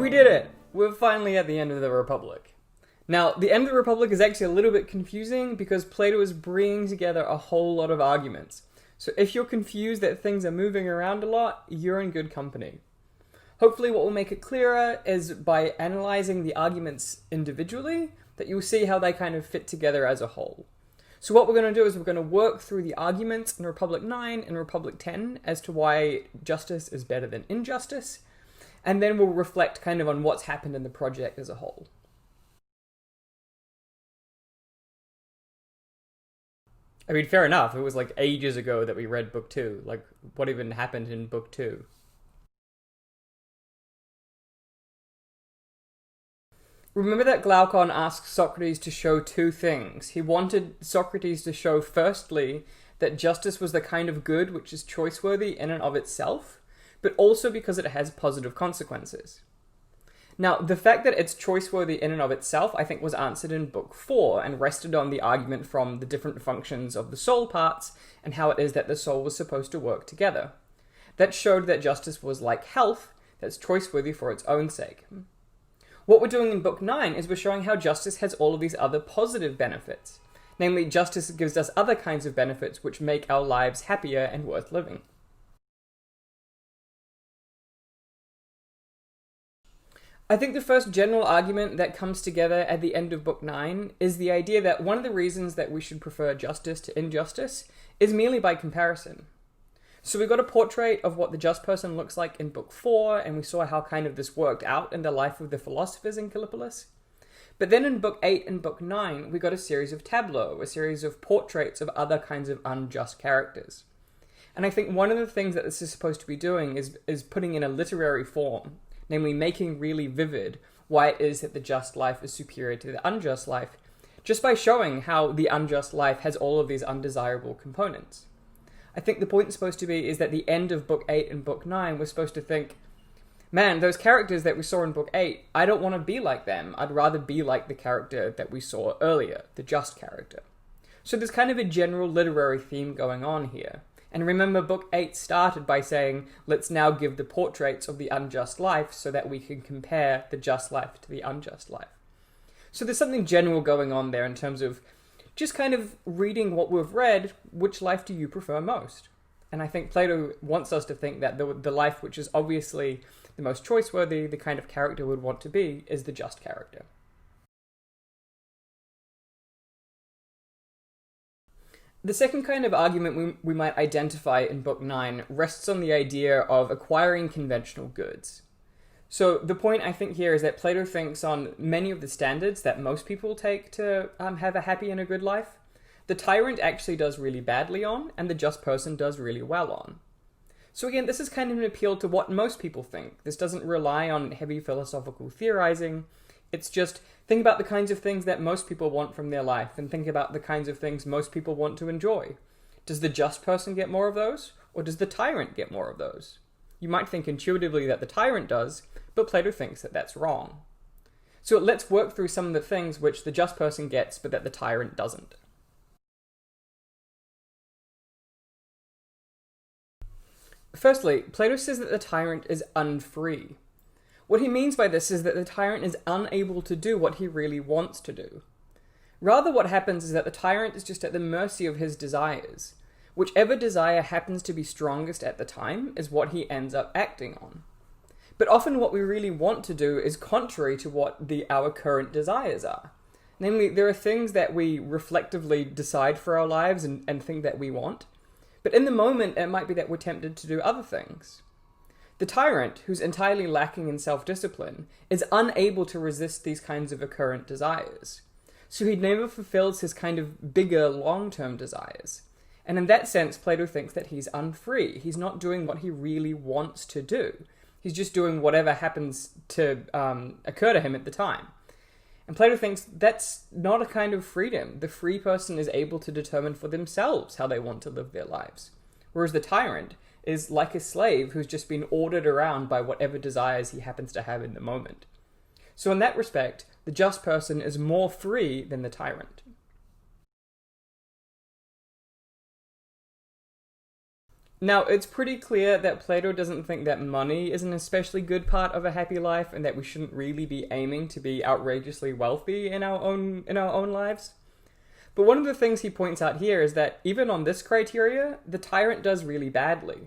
We did it! We're finally at the end of the Republic. Now, the end of the Republic is actually a little bit confusing because Plato is bringing together a whole lot of arguments. So if you're confused that things are moving around a lot, you're in good company. Hopefully what will make it clearer is by analyzing the arguments individually, that you'll see how they kind of fit together as a whole. So what we're going to do is we're going to work through the arguments in Republic 9 and Republic 10 as to why justice is better than injustice, and then we'll reflect kind of on what's happened in the project as a whole. I mean, fair enough, it was like ages ago that we read Book 2. Like, what even happened in Book 2? Remember that Glaucon asked Socrates to show two things. He wanted Socrates to show, firstly, that justice was the kind of good which is choice-worthy in and of itself, but also because it has positive consequences. Now, the fact that it's choice-worthy in and of itself, I think, was answered in Book 4 and rested on the argument from the different functions of the soul parts and how it is that the soul was supposed to work together. That showed that justice was like health, that's choice-worthy for its own sake. What we're doing in Book 9 is we're showing how justice has all of these other positive benefits. Namely, justice gives us other kinds of benefits which make our lives happier and worth living. I think the first general argument that comes together at the end of Book 9 is the idea that one of the reasons that we should prefer justice to injustice is merely by comparison. So we got a portrait of what the just person looks like in Book 4, and we saw how kind of this worked out in the life of the philosophers in Callipolis. But then in Book 8 and Book 9, we got a series of tableaux, a series of portraits of other kinds of unjust characters. And I think one of the things that this is supposed to be doing is putting in a literary form, namely making really vivid why it is that the just life is superior to the unjust life, just by showing how the unjust life has all of these undesirable components. I think the point is supposed to be is that the end of Book 8 and Book 9, we're supposed to think, man, those characters that we saw in Book 8, I don't want to be like them. I'd rather be like the character that we saw earlier, the just character. So there's kind of a general literary theme going on here. And remember, Book 8 started by saying, let's now give the portraits of the unjust life so that we can compare the just life to the unjust life. So there's something general going on there in terms of just kind of reading what we've read, which life do you prefer most? And I think Plato wants us to think that the life which is obviously the most choice-worthy, the kind of character we'd want to be, is the just character. The second kind of argument we might identify in Book 9 rests on the idea of acquiring conventional goods. So the point I think here is that Plato thinks on many of the standards that most people take to have a happy and a good life, the tyrant actually does really badly on, and the just person does really well on. So again, this is kind of an appeal to what most people think. This doesn't rely on heavy philosophical theorizing. It's just think about the kinds of things that most people want from their life, and think about the kinds of things most people want to enjoy. Does the just person get more of those, or does the tyrant get more of those? You might think intuitively that the tyrant does, but Plato thinks that that's wrong. So let's work through some of the things which the just person gets, but that the tyrant doesn't. Firstly, Plato says that the tyrant is unfree. What he means by this is that the tyrant is unable to do what he really wants to do. Rather, what happens is that the tyrant is just at the mercy of his desires. Whichever desire happens to be strongest at the time is what he ends up acting on. But often what we really want to do is contrary to what our current desires are. Namely, there are things that we reflectively decide for our lives and think that we want, but in the moment it might be that we're tempted to do other things. The tyrant, who's entirely lacking in self-discipline, is unable to resist these kinds of recurrent desires. So he never fulfills his kind of bigger long-term desires. And in that sense, Plato thinks that he's unfree. He's not doing what he really wants to do. He's just doing whatever happens to occur to him at the time. And Plato thinks that's not a kind of freedom. The free person is able to determine for themselves how they want to live their lives. Whereas the tyrant is like a slave who's just been ordered around by whatever desires he happens to have in the moment. So in that respect, the just person is more free than the tyrant. Now, it's pretty clear that Plato doesn't think that money is an especially good part of a happy life, and that we shouldn't really be aiming to be outrageously wealthy in our own lives. But one of the things he points out here is that even on this criteria, the tyrant does really badly.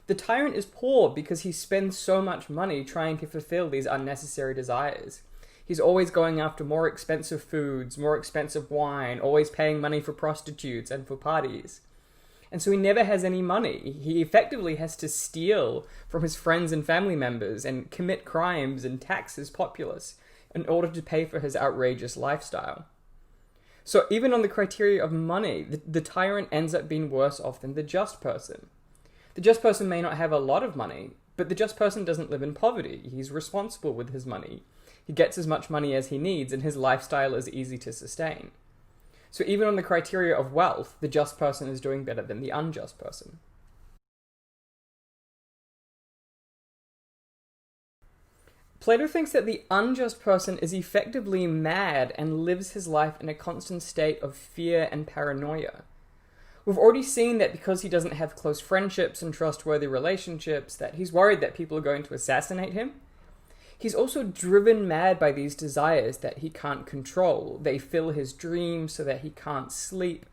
The tyrant is poor because he spends so much money trying to fulfill these unnecessary desires. He's always going after more expensive foods, more expensive wine, always paying money for prostitutes and for parties. And so he never has any money. He effectively has to steal from his friends and family members and commit crimes and tax his populace in order to pay for his outrageous lifestyle. So even on the criteria of money, the tyrant ends up being worse off than the just person. The just person may not have a lot of money, but the just person doesn't live in poverty. He's responsible with his money. He gets as much money as he needs, and his lifestyle is easy to sustain. So even on the criteria of wealth, the just person is doing better than the unjust person. Plato thinks that the unjust person is effectively mad and lives his life in a constant state of fear and paranoia. We've already seen that because he doesn't have close friendships and trustworthy relationships, that he's worried that people are going to assassinate him. He's also driven mad by these desires that he can't control. They fill his dreams so that he can't sleep.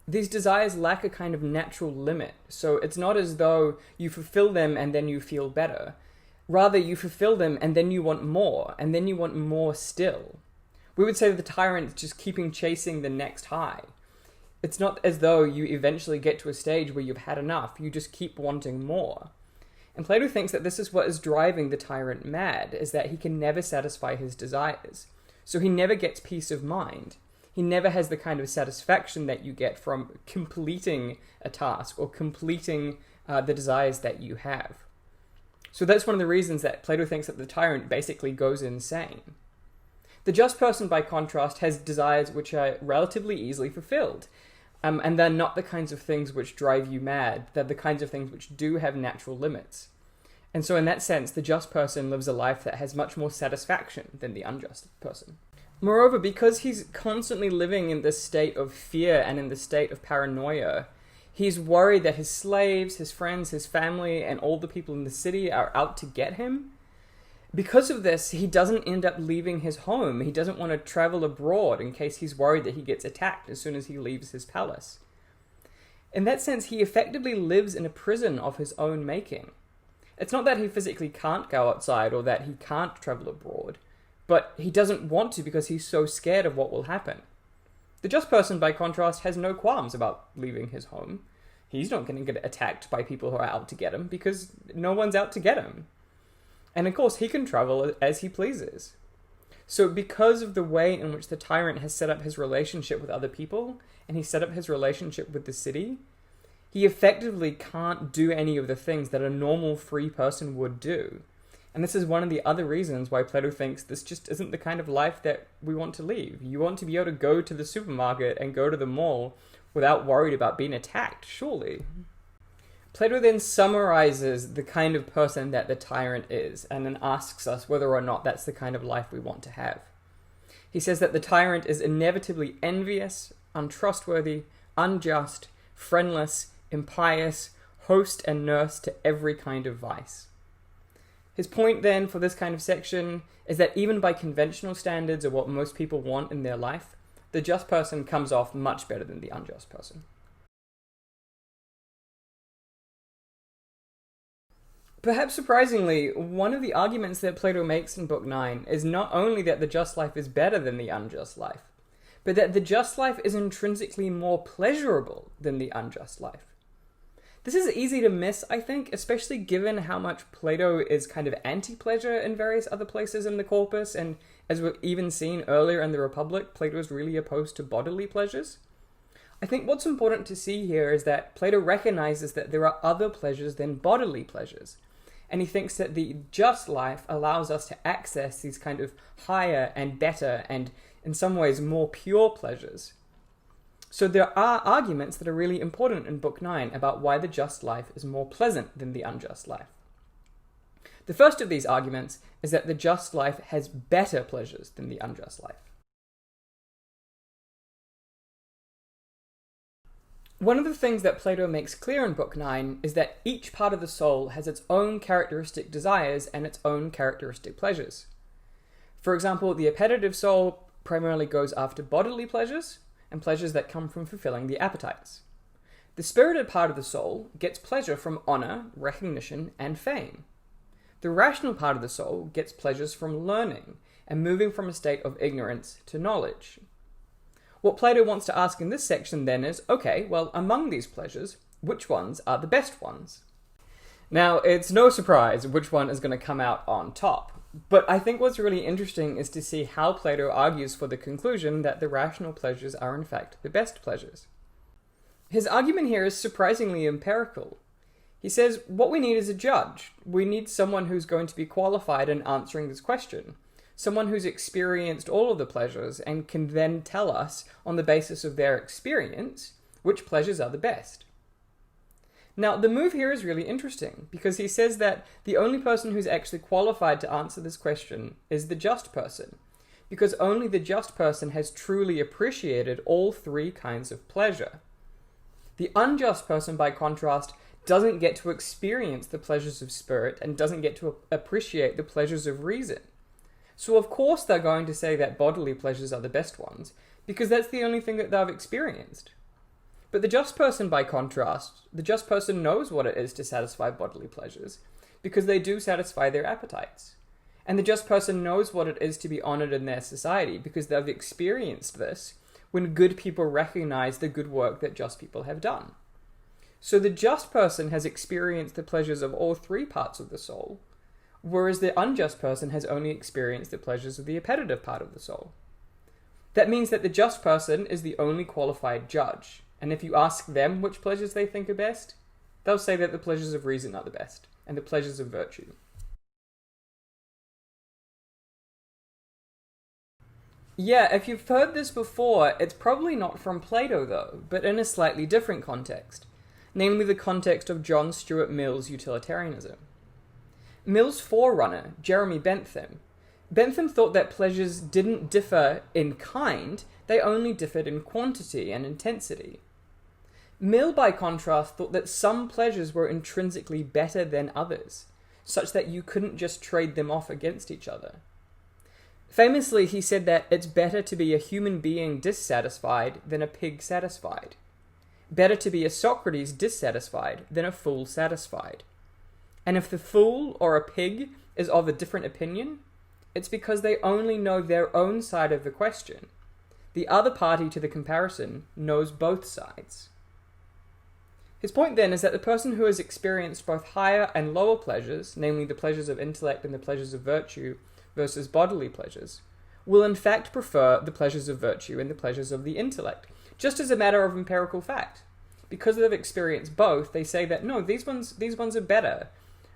These desires lack a kind of natural limit, so it's not as though you fulfill them and then you feel better. Rather, you fulfill them and then you want more, and then you want more still. We would say that the tyrant is just keeping chasing the next high. It's not as though you eventually get to a stage where you've had enough, you just keep wanting more. And Plato thinks that this is what is driving the tyrant mad, is that he can never satisfy his desires. So he never gets peace of mind. He never has the kind of satisfaction that you get from completing a task or completing the desires that you have. So that's one of the reasons that Plato thinks that the tyrant basically goes insane. The just person, by contrast, has desires which are relatively easily fulfilled. And they're not the kinds of things which drive you mad. They're the kinds of things which do have natural limits. And so in that sense, the just person lives a life that has much more satisfaction than the unjust person. Moreover, because he's constantly living in this state of fear and in this state of paranoia, he's worried that his slaves, his friends, his family, and all the people in the city are out to get him. Because of this, he doesn't end up leaving his home. He doesn't want to travel abroad in case he's worried that he gets attacked as soon as he leaves his palace. In that sense, he effectively lives in a prison of his own making. It's not that he physically can't go outside or that he can't travel abroad, but he doesn't want to because he's so scared of what will happen. The just person, by contrast, has no qualms about leaving his home. He's not going to get attacked by people who are out to get him because no one's out to get him. And of course, he can travel as he pleases. So because of the way in which the tyrant has set up his relationship with other people, and he set up his relationship with the city, he effectively can't do any of the things that a normal free person would do. And this is one of the other reasons why Plato thinks this just isn't the kind of life that we want to live. You want to be able to go to the supermarket and go to the mall without worried about being attacked, surely. Plato then summarizes the kind of person that the tyrant is, and then asks us whether or not that's the kind of life we want to have. He says that the tyrant is inevitably envious, untrustworthy, unjust, friendless, impious, host and nurse to every kind of vice. His point then for this kind of section is that even by conventional standards of what most people want in their life, the just person comes off much better than the unjust person. Perhaps surprisingly, one of the arguments that Plato makes in Book 9 is not only that the just life is better than the unjust life, but that the just life is intrinsically more pleasurable than the unjust life. This is easy to miss, I think, especially given how much Plato is kind of anti-pleasure in various other places in the corpus, and as we've even seen earlier in the Republic, Plato is really opposed to bodily pleasures. I think what's important to see here is that Plato recognizes that there are other pleasures than bodily pleasures. And he thinks that the just life allows us to access these kind of higher and better and, in some ways, more pure pleasures. So there are arguments that are really important in Book 9 about why the just life is more pleasant than the unjust life. The first of these arguments is that the just life has better pleasures than the unjust life. One of the things that Plato makes clear in Book 9 is that each part of the soul has its own characteristic desires and its own characteristic pleasures. For example, the appetitive soul primarily goes after bodily pleasures and pleasures that come from fulfilling the appetites. The spirited part of the soul gets pleasure from honor, recognition, and fame. The rational part of the soul gets pleasures from learning and moving from a state of ignorance to knowledge. What Plato wants to ask in this section then is, okay, well, among these pleasures, which ones are the best ones? Now, it's no surprise which one is going to come out on top, but I think what's really interesting is to see how Plato argues for the conclusion that the rational pleasures are in fact the best pleasures. His argument here is surprisingly empirical. He says, what we need is a judge. We need someone who's going to be qualified in answering this question. Someone who's experienced all of the pleasures and can then tell us, on the basis of their experience, which pleasures are the best. Now, the move here is really interesting, because he says that the only person who's actually qualified to answer this question is the just person, because only the just person has truly appreciated all three kinds of pleasure. The unjust person, by contrast, doesn't get to experience the pleasures of spirit and doesn't get to appreciate the pleasures of reason. So of course they're going to say that bodily pleasures are the best ones, because that's the only thing that they've experienced. But the just person, by contrast, the just person knows what it is to satisfy bodily pleasures, because they do satisfy their appetites. And the just person knows what it is to be honored in their society, because they've experienced this when good people recognize the good work that just people have done. So the just person has experienced the pleasures of all three parts of the soul, whereas the unjust person has only experienced the pleasures of the appetitive part of the soul. That means that the just person is the only qualified judge, and if you ask them which pleasures they think are best, they'll say that the pleasures of reason are the best, and the pleasures of virtue. Yeah, if you've heard this before, it's probably not from Plato though, but in a slightly different context, namely the context of John Stuart Mill's utilitarianism. Mill's forerunner, Jeremy Bentham, thought that pleasures didn't differ in kind, they only differed in quantity and intensity. Mill, by contrast, thought that some pleasures were intrinsically better than others, such that you couldn't just trade them off against each other. Famously, he said that it's better to be a human being dissatisfied than a pig satisfied. Better to be a Socrates dissatisfied than a fool satisfied. And if the fool or a pig is of a different opinion, it's because they only know their own side of the question. The other party to the comparison knows both sides. His point then is that the person who has experienced both higher and lower pleasures, namely the pleasures of intellect and the pleasures of virtue versus bodily pleasures, will in fact prefer the pleasures of virtue and the pleasures of the intellect, just as a matter of empirical fact. Because they've experienced both, they say that no, these ones are better.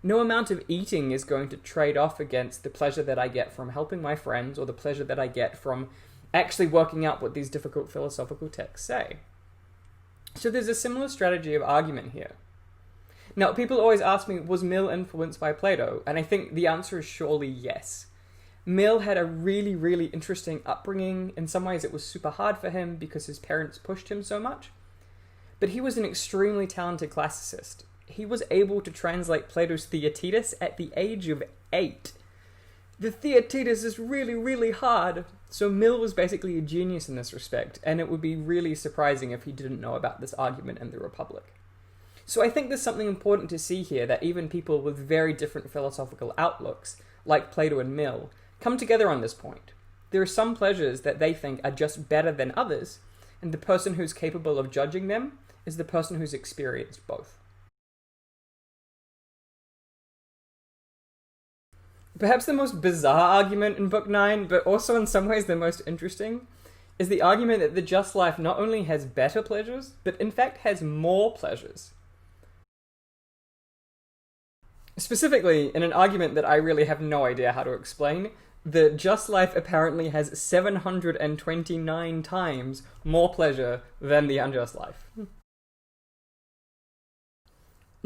No amount of eating is going to trade off against the pleasure that I get from helping my friends or the pleasure that I get from actually working out what these difficult philosophical texts say. So there's a similar strategy of argument here. Now, people always ask me, was Mill influenced by Plato? And I think the answer is surely yes. Mill had a really, really interesting upbringing. In some ways it was super hard for him because his parents pushed him so much. But he was an extremely talented classicist. He was able to translate Plato's Theaetetus at the age of 8. The Theaetetus is really, really hard. So Mill was basically a genius in this respect, and it would be really surprising if he didn't know about this argument in the Republic. So I think there's something important to see here, that even people with very different philosophical outlooks, like Plato and Mill, come together on this point. There are some pleasures that they think are just better than others, and the person who's capable of judging them is the person who's experienced both. Perhaps the most bizarre argument in Book 9, but also in some ways the most interesting, is the argument that the just life not only has better pleasures, but in fact has more pleasures. Specifically, in an argument that I really have no idea how to explain, the just life apparently has 729 times more pleasure than the unjust life.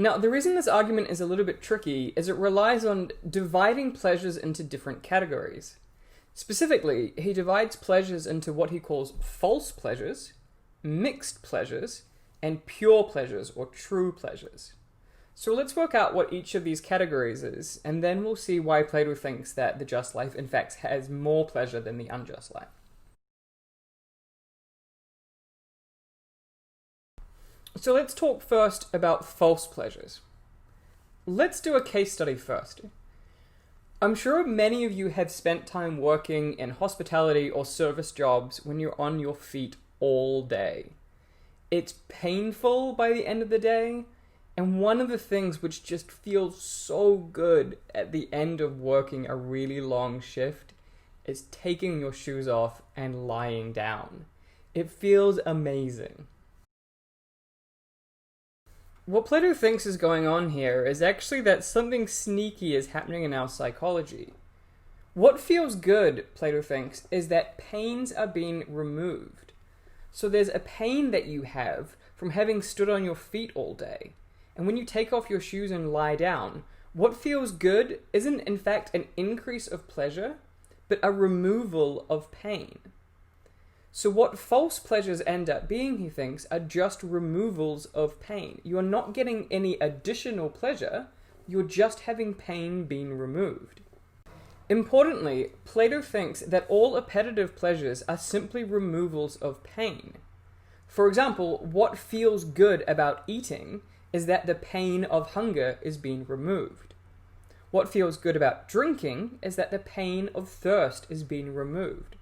Now, the reason this argument is a little bit tricky is it relies on dividing pleasures into different categories. Specifically, he divides pleasures into what he calls false pleasures, mixed pleasures, and pure pleasures or true pleasures. So let's work out what each of these categories is, and then we'll see why Plato thinks that the just life in fact has more pleasure than the unjust life. So let's talk first about false pleasures. Let's do a case study first. I'm sure many of you have spent time working in hospitality or service jobs when you're on your feet all day. It's painful by the end of the day, and one of the things which just feels so good at the end of working a really long shift is taking your shoes off and lying down. It feels amazing. What Plato thinks is going on here is actually that something sneaky is happening in our psychology. What feels good, Plato thinks, is that pains are being removed. So there's a pain that you have from having stood on your feet all day. And when you take off your shoes and lie down, what feels good isn't in fact an increase of pleasure, but a removal of pain. So what false pleasures end up being, he thinks, are just removals of pain. You're not getting any additional pleasure, you're just having pain being removed. Importantly, Plato thinks that all appetitive pleasures are simply removals of pain. For example, what feels good about eating is that the pain of hunger is being removed. What feels good about drinking is that the pain of thirst is being removed.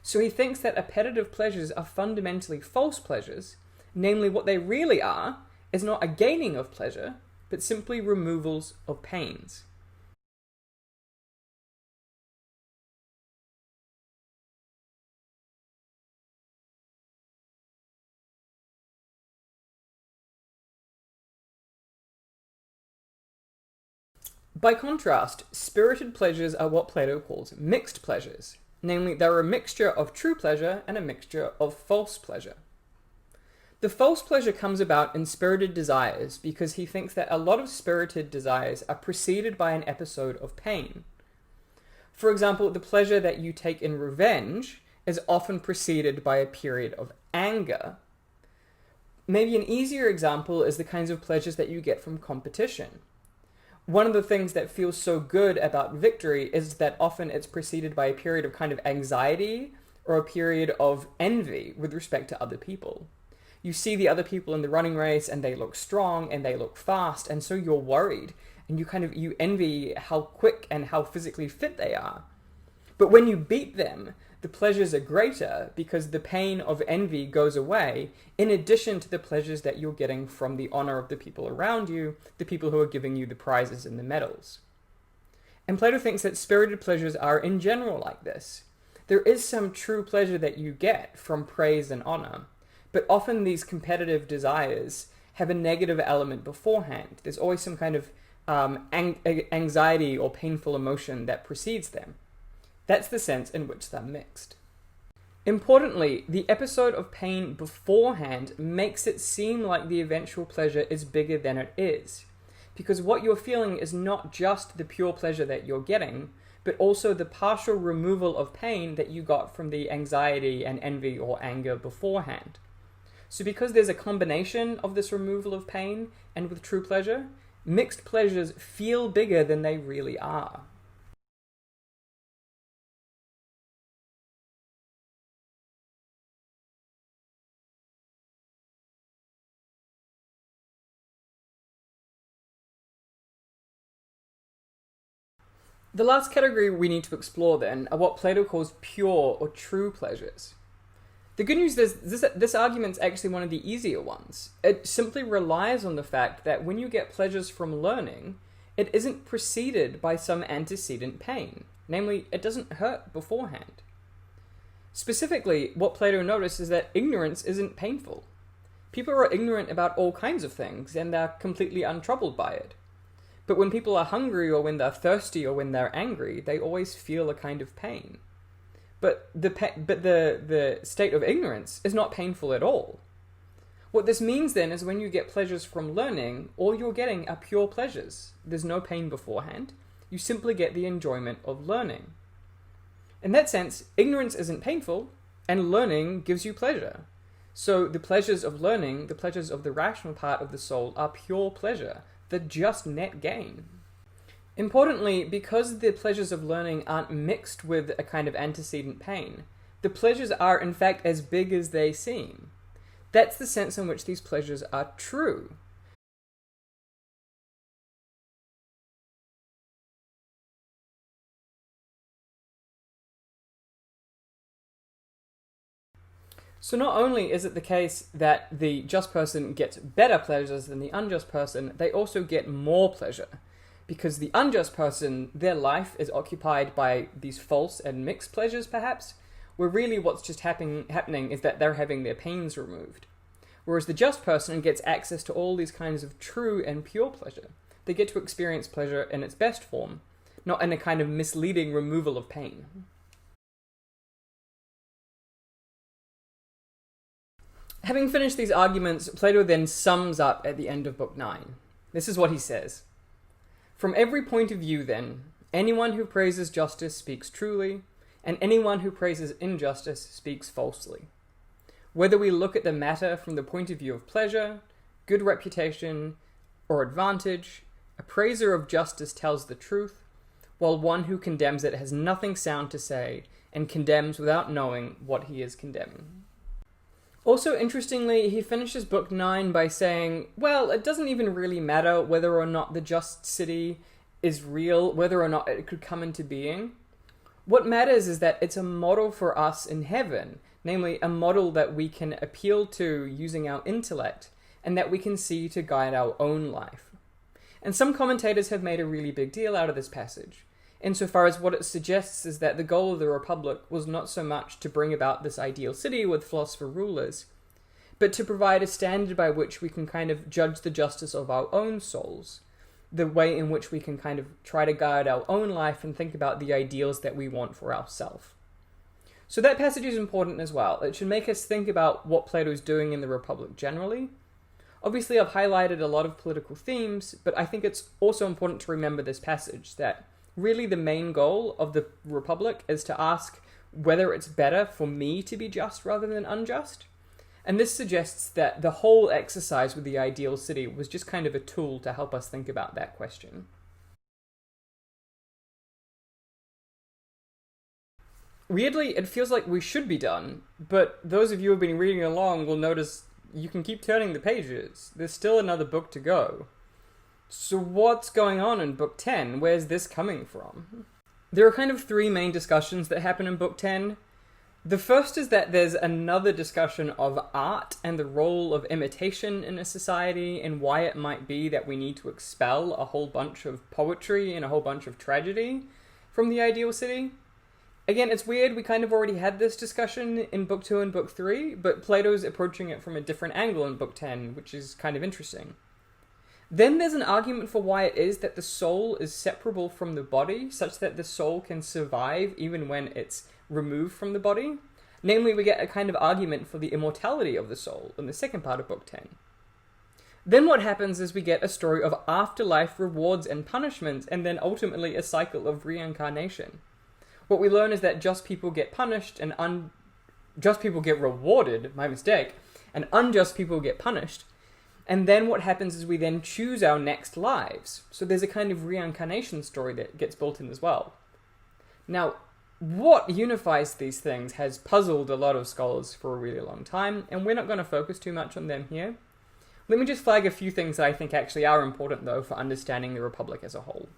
So he thinks that appetitive pleasures are fundamentally false pleasures, namely what they really are is not a gaining of pleasure, but simply removals of pains. By contrast, spirited pleasures are what Plato calls mixed pleasures. Namely, they're a mixture of true pleasure and a mixture of false pleasure. The false pleasure comes about in spirited desires because he thinks that a lot of spirited desires are preceded by an episode of pain. For example, the pleasure that you take in revenge is often preceded by a period of anger. Maybe an easier example is the kinds of pleasures that you get from competition. One of the things that feels so good about victory is that often it's preceded by a period of kind of anxiety or a period of envy with respect to other people. You see the other people in the running race and they look strong and they look fast, and so you're worried and you envy how quick and how physically fit they are. But when you beat them, the pleasures are greater because the pain of envy goes away, in addition to the pleasures that you're getting from the honor of the people around you, the people who are giving you the prizes and the medals. And Plato thinks that spirited pleasures are in general like this. There is some true pleasure that you get from praise and honor, but often these competitive desires have a negative element beforehand. There's always some kind of anxiety or painful emotion that precedes them. That's the sense in which they're mixed. Importantly, the episode of pain beforehand makes it seem like the eventual pleasure is bigger than it is, because what you're feeling is not just the pure pleasure that you're getting, but also the partial removal of pain that you got from the anxiety and envy or anger beforehand. So because there's a combination of this removal of pain and with true pleasure, mixed pleasures feel bigger than they really are. The last category we need to explore then are what Plato calls pure or true pleasures. The good news is this argument's actually one of the easier ones. It simply relies on the fact that when you get pleasures from learning, it isn't preceded by some antecedent pain. Namely, it doesn't hurt beforehand. Specifically, what Plato noticed is that ignorance isn't painful. People are ignorant about all kinds of things, and they're completely untroubled by it. But when people are hungry or when they're thirsty or when they're angry, they always feel a kind of pain. But the state of ignorance is not painful at all. What this means then is when you get pleasures from learning, all you're getting are pure pleasures. There's no pain beforehand. You simply get the enjoyment of learning. In that sense, ignorance isn't painful, and learning gives you pleasure. So the pleasures of learning, the pleasures of the rational part of the soul, are pure pleasure, the just net gain. Importantly, because the pleasures of learning aren't mixed with a kind of antecedent pain, the pleasures are in fact as big as they seem. That's the sense in which these pleasures are true. So not only is it the case that the just person gets better pleasures than the unjust person, they also get more pleasure. Because the unjust person, their life is occupied by these false and mixed pleasures, perhaps, where really what's just happening is that they're having their pains removed. Whereas the just person gets access to all these kinds of true and pure pleasure. They get to experience pleasure in its best form, not in a kind of misleading removal of pain. Having finished these arguments, Plato then sums up at the end of Book 9. This is what he says. From every point of view, then, anyone who praises justice speaks truly, and anyone who praises injustice speaks falsely. Whether we look at the matter from the point of view of pleasure, good reputation, or advantage, a praiser of justice tells the truth, while one who condemns it has nothing sound to say, and condemns without knowing what he is condemning. Also, interestingly, he finishes Book 9 by saying, well, it doesn't even really matter whether or not the just city is real, whether or not it could come into being. What matters is that it's a model for us in heaven, namely a model that we can appeal to using our intellect, and that we can see to guide our own life. And some commentators have made a really big deal out of this passage, insofar as what it suggests is that the goal of the Republic was not so much to bring about this ideal city with philosopher rulers, but to provide a standard by which we can kind of judge the justice of our own souls, the way in which we can kind of try to guide our own life and think about the ideals that we want for ourselves. So that passage is important as well. It should make us think about what Plato's doing in the Republic generally. Obviously, I've highlighted a lot of political themes, but I think it's also important to remember this passage, that really the main goal of the Republic is to ask whether it's better for me to be just rather than unjust. And this suggests that the whole exercise with the ideal city was just kind of a tool to help us think about that question. Weirdly, it feels like we should be done, but those of you who have been reading along will notice you can keep turning the pages. There's still another book to go. So what's going on in Book 10? Where's this coming from? There are kind of three main discussions that happen in Book 10. The first is that there's another discussion of art and the role of imitation in a society, and why it might be that we need to expel a whole bunch of poetry and a whole bunch of tragedy from the ideal city. Again, it's weird, we kind of already had this discussion in Book 2 and Book 3, but Plato's approaching it from a different angle in Book 10, which is kind of interesting. Then there's an argument for why it is that the soul is separable from the body, such that the soul can survive even when it's removed from the body. Namely, we get a kind of argument for the immortality of the soul in the second part of Book 10. Then what happens is we get a story of afterlife rewards and punishments, and then ultimately a cycle of reincarnation. What we learn is that just people get punished and unjust people get rewarded, my mistake, and unjust people get punished. And then what happens is we then choose our next lives. So there's a kind of reincarnation story that gets built in as well. Now, what unifies these things has puzzled a lot of scholars for a really long time, and we're not going to focus too much on them here. Let me just flag a few things that I think actually are important, though, for understanding the Republic as a whole.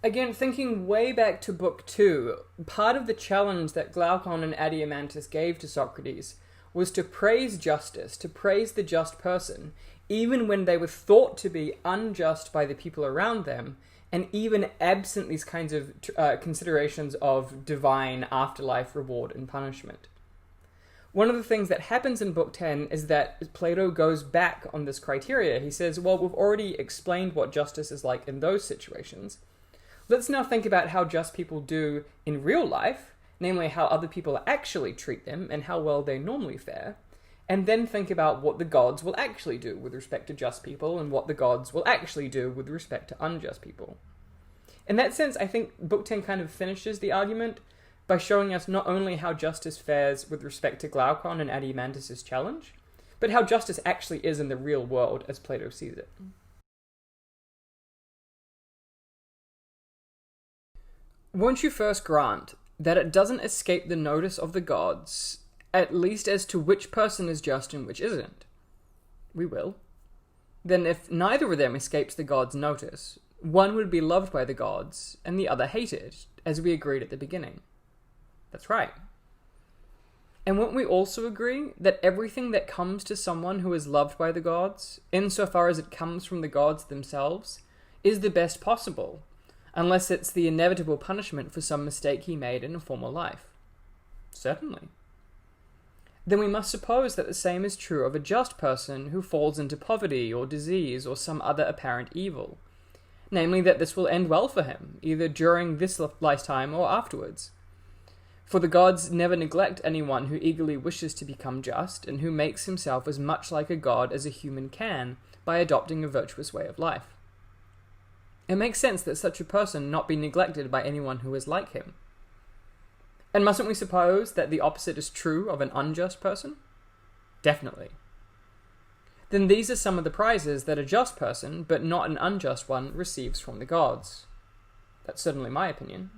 Again, thinking way back to Book 2, part of the challenge that Glaucon and Adeimantus gave to Socrates was to praise justice, to praise the just person, even when they were thought to be unjust by the people around them, and even absent these kinds of considerations of divine afterlife reward and punishment. One of the things that happens in Book 10 is that Plato goes back on this criteria. He says, well, we've already explained what justice is like in those situations. Let's now think about how just people do in real life, namely how other people actually treat them and how well they normally fare, and then think about what the gods will actually do with respect to just people and what the gods will actually do with respect to unjust people. In that sense, I think Book 10 kind of finishes the argument, by showing us not only how justice fares with respect to Glaucon and Adimantus' challenge, but how justice actually is in the real world as Plato sees it. Won't you first grant that it doesn't escape the notice of the gods, at least as to which person is just and which isn't? We will. Then if neither of them escapes the gods' notice, one would be loved by the gods, and the other hated, as we agreed at the beginning. That's right. And won't we also agree that everything that comes to someone who is loved by the gods, insofar as it comes from the gods themselves, is the best possible, unless it's the inevitable punishment for some mistake he made in a former life? Certainly. Then we must suppose that the same is true of a just person who falls into poverty or disease or some other apparent evil, namely that this will end well for him, either during this lifetime or afterwards. For the gods never neglect anyone who eagerly wishes to become just, and who makes himself as much like a god as a human can by adopting a virtuous way of life. It makes sense that such a person not be neglected by anyone who is like him. And mustn't we suppose that the opposite is true of an unjust person? Definitely. Then these are some of the prizes that a just person, but not an unjust one, receives from the gods. That's certainly my opinion.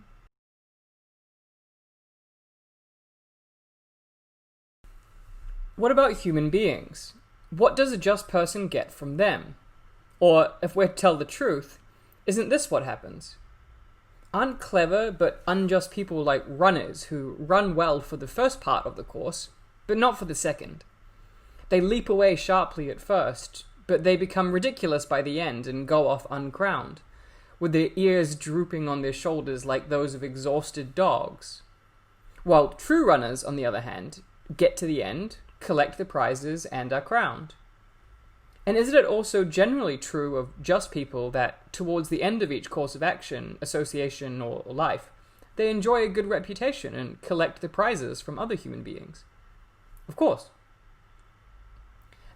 What about human beings? What does a just person get from them? Or, if we're to tell the truth, isn't this what happens? Aren't clever but unjust people like runners who run well for the first part of the course, but not for the second? They leap away sharply at first, but they become ridiculous by the end and go off uncrowned, with their ears drooping on their shoulders like those of exhausted dogs. While true runners, on the other hand, get to the end, collect the prizes, and are crowned. And isn't it also generally true of just people that, towards the end of each course of action, association, or life, they enjoy a good reputation and collect the prizes from other human beings? Of course.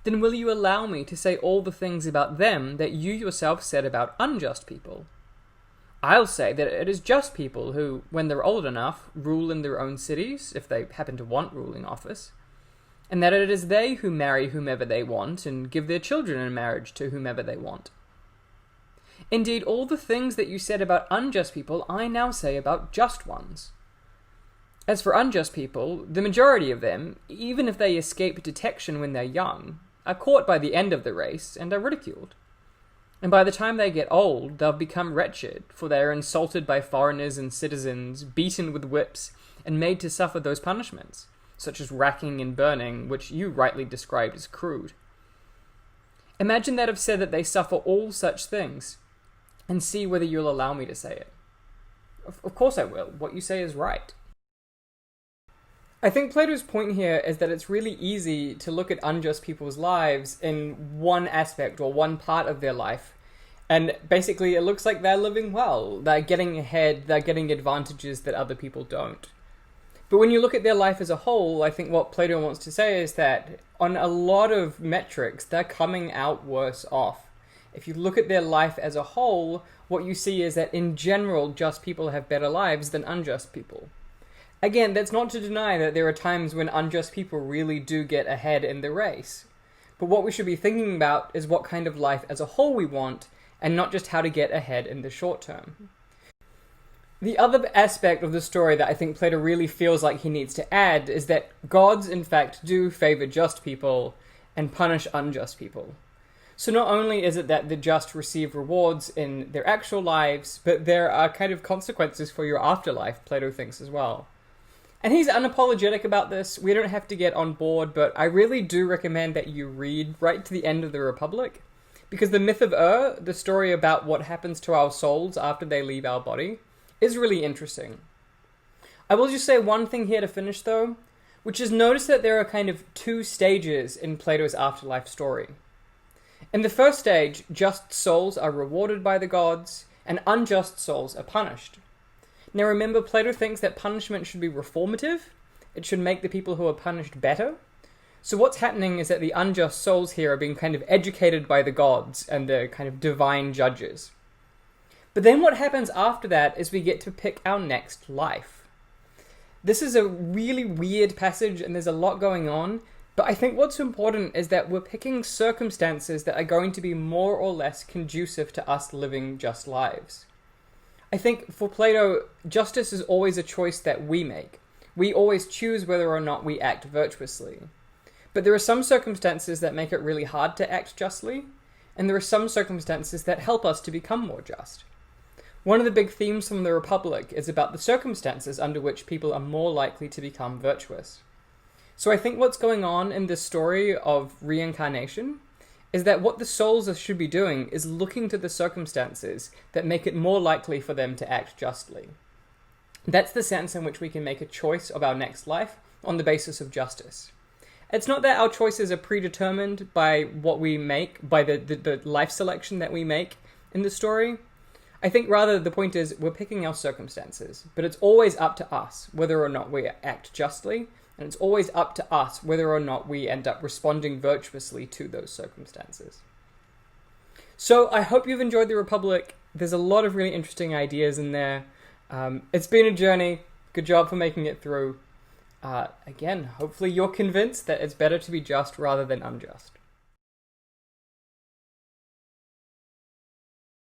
Then will you allow me to say all the things about them that you yourself said about unjust people? I'll say that it is just people who, when they're old enough, rule in their own cities, if they happen to want ruling office, and that it is they who marry whomever they want and give their children in marriage to whomever they want. Indeed, all the things that you said about unjust people, I now say about just ones. As for unjust people, the majority of them, even if they escape detection when they're young, are caught by the end of the race and are ridiculed. And by the time they get old, they'll become wretched, for they are insulted by foreigners and citizens, beaten with whips, and made to suffer those punishments, such as racking and burning, which you rightly described as crude. Imagine that I've said that they suffer all such things, and see whether you'll allow me to say it. Of course I will. What you say is right. I think Plato's point here is that it's really easy to look at unjust people's lives in one aspect or one part of their life, and basically it looks like they're living well, they're getting ahead, they're getting advantages that other people don't. But when you look at their life as a whole, I think what Plato wants to say is that on a lot of metrics, they're coming out worse off. If you look at their life as a whole, what you see is that in general, just people have better lives than unjust people. Again, that's not to deny that there are times when unjust people really do get ahead in the race. But what we should be thinking about is what kind of life as a whole we want, and not just how to get ahead in the short term. The other aspect of the story that I think Plato really feels like he needs to add is that gods, in fact, do favor just people and punish unjust people. So not only is it that the just receive rewards in their actual lives, but there are kind of consequences for your afterlife, Plato thinks as well. And he's unapologetic about this. We don't have to get on board, but I really do recommend that you read right to the end of the Republic, because the myth of the story about what happens to our souls after they leave our body, is really interesting. I will just say one thing here to finish though, which is notice that there are kind of two stages in Plato's afterlife story. In the first stage, just souls are rewarded by the gods, and unjust souls are punished. Now remember, Plato thinks that punishment should be reformative. It should make the people who are punished better. So what's happening is that the unjust souls here are being kind of educated by the gods and the kind of divine judges. But then what happens after that is we get to pick our next life. This is a really weird passage and there's a lot going on, but I think what's important is that we're picking circumstances that are going to be more or less conducive to us living just lives. I think for Plato, justice is always a choice that we make. We always choose whether or not we act virtuously. But there are some circumstances that make it really hard to act justly, and there are some circumstances that help us to become more just. One of the big themes from the Republic is about the circumstances under which people are more likely to become virtuous. So I think what's going on in this story of reincarnation is that what the souls should be doing is looking to the circumstances that make it more likely for them to act justly. That's the sense in which we can make a choice of our next life on the basis of justice. It's not that our choices are predetermined by what we make, by the life selection that we make in the story. I think rather the point is we're picking our circumstances, but it's always up to us whether or not we act justly, and it's always up to us whether or not we end up responding virtuously to those circumstances. So I hope you've enjoyed the Republic. There's a lot of really interesting ideas in there. It's been a journey. Good job for making it through. Again, hopefully you're convinced that it's better to be just rather than unjust.